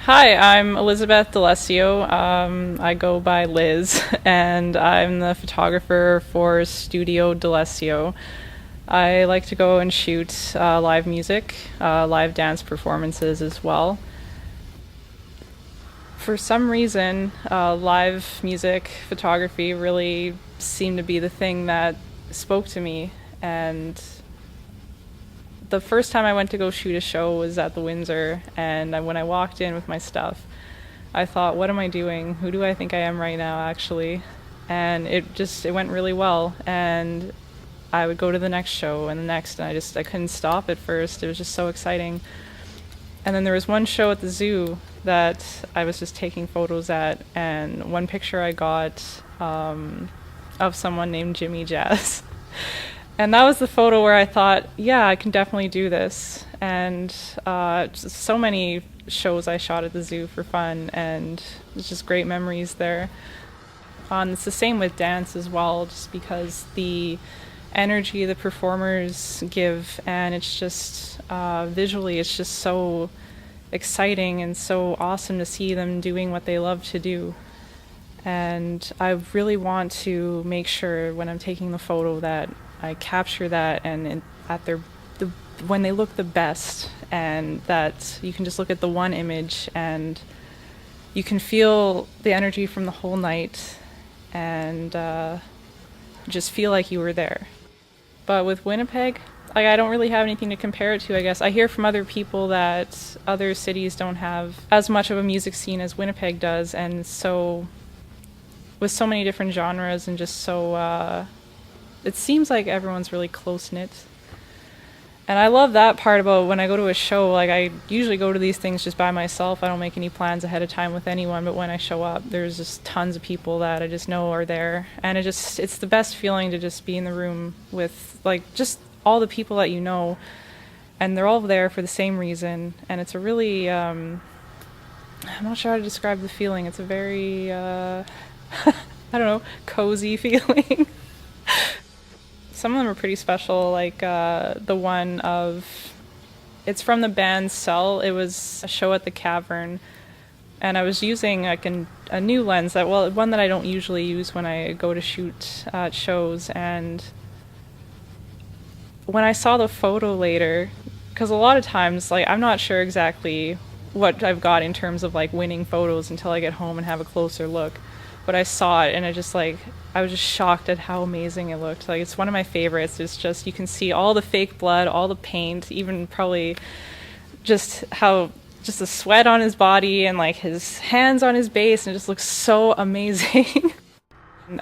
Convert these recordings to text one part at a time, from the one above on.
Hi, I'm Elizabeth D'Alessio. I go by Liz, and I'm the photographer for Studio D'Alessio. I like to go and shoot live music, live dance performances as well. For some reason, live music photography really seemed to be the thing that spoke to me. And the first time I went to go shoot a show was at the Windsor, and when I walked in with my stuff, I thought, what am I doing? Who do I think I am right now, actually? And it went really well, and I would go to the next show and the next, and I couldn't stop at first. It was just so exciting. And then there was one show at the zoo that I was just taking photos at, and one picture I got of someone named Jimmy Jazz. And that was the photo where I thought, yeah, I can definitely do this. And just so many shows I shot at the zoo for fun, and it's just great memories there. It's the same with dance as well, just because the energy the performers give, and it's just visually, it's just so exciting and so awesome to see them doing what they love to do. And I really want to make sure when I'm taking the photo that I capture that, and when they look the best, and that you can just look at the one image and you can feel the energy from the whole night, and just feel like you were there. But with Winnipeg, I don't really have anything to compare it to, I guess. I hear from other people that other cities don't have as much of a music scene as Winnipeg does, and so with so many different genres, and just so it seems like everyone's really close-knit. And I love that part about when I go to a show. Like, I usually go to these things just by myself. I don't make any plans ahead of time with anyone, but when I show up, there's just tons of people that I just know are there. And it's the best feeling to just be in the room with, like, just all the people that you know, and they're all there for the same reason. And it's a really, I'm not sure how to describe the feeling. It's a very, I don't know, cozy feeling. Some of them are pretty special, like the one it's from the band Cell. It was a show at the Cavern, and I was using like a new lens, one that I don't usually use when I go to shoot shows. And when I saw the photo later, because a lot of times, like, I'm not sure exactly what I've got in terms of like winning photos until I get home and have a closer look. But I saw it, and I was just shocked at how amazing it looked. Like, it's one of my favorites. It's just, you can see all the fake blood, all the paint, even probably just the sweat on his body, and like his hands on his bass, and it just looks so amazing.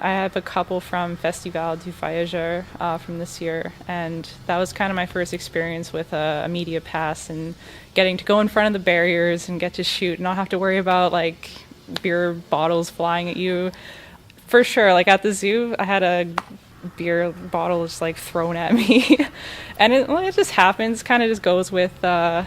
I have a couple from Festival du Voyageur from this year, and that was kind of my first experience with a media pass, and getting to go in front of the barriers and get to shoot and not have to worry about like beer bottles flying at you. For sure, like at the zoo, I had a beer bottle just like thrown at me, and it just happens. Kind of just goes with the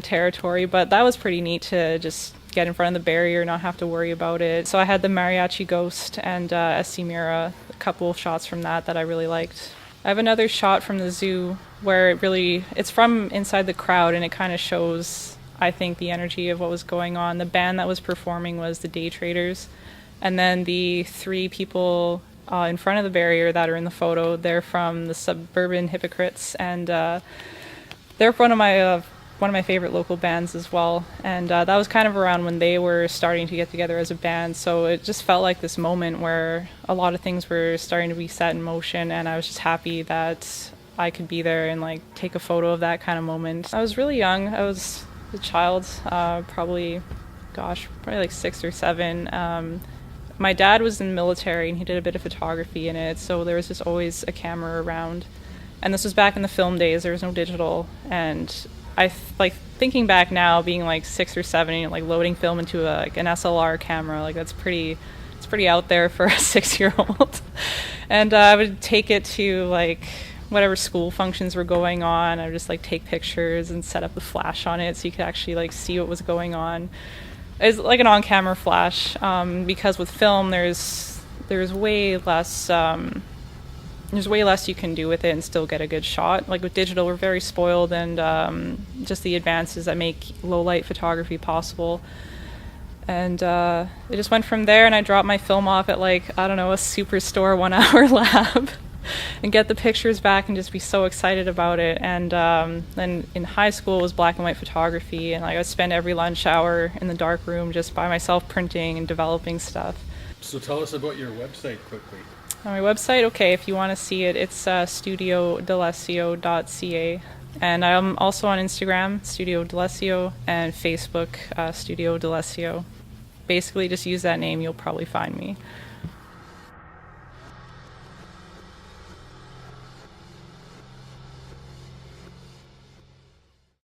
territory. But that was pretty neat to just get in front of the barrier, not have to worry about it. So I had the Mariachi Ghost and Estimira, a couple of shots from that I really liked. I have another shot from the zoo where it's from inside the crowd, and it kind of shows, I think, the energy of what was going on. The band that was performing was the Day Traders, and then the three people in front of the barrier that are in the photo, they're from the Suburban Hypocrites, and they're one of my favorite local bands as well. And that was kind of around when they were starting to get together as a band, so it just felt like this moment where a lot of things were starting to be set in motion, and I was just happy that I could be there and like take a photo of that kind of moment. I was really young. I was a child, probably like 6 or 7. My dad was in the military, and he did a bit of photography in it, so there was just always a camera around. And this was back in the film days. There was no digital, and like thinking back now, being like 6 or 7, and like loading film into an SLR camera, like it's pretty out there for a 6-year-old. And I would take it to like whatever school functions were going on. I would just like take pictures and set up the flash on it so you could actually like see what was going on. It's like an on-camera flash, because with film there's way less there's way less you can do with it and still get a good shot. Like with digital, we're very spoiled, and just the advances that make low light photography possible. And it just went from there, and I dropped my film off at like, I don't know, a Superstore 1 hour lab and get the pictures back and just be so excited about it. And then in high school it was black and white photography, and like, I would spend every lunch hour in the dark room just by myself printing and developing stuff. So tell us about your website quickly. On my website, okay, if you want to see it, it's studiodalessio.ca. And I'm also on Instagram, Studio D'Alessio, and Facebook, Studio D'Alessio. Basically, just use that name, you'll probably find me.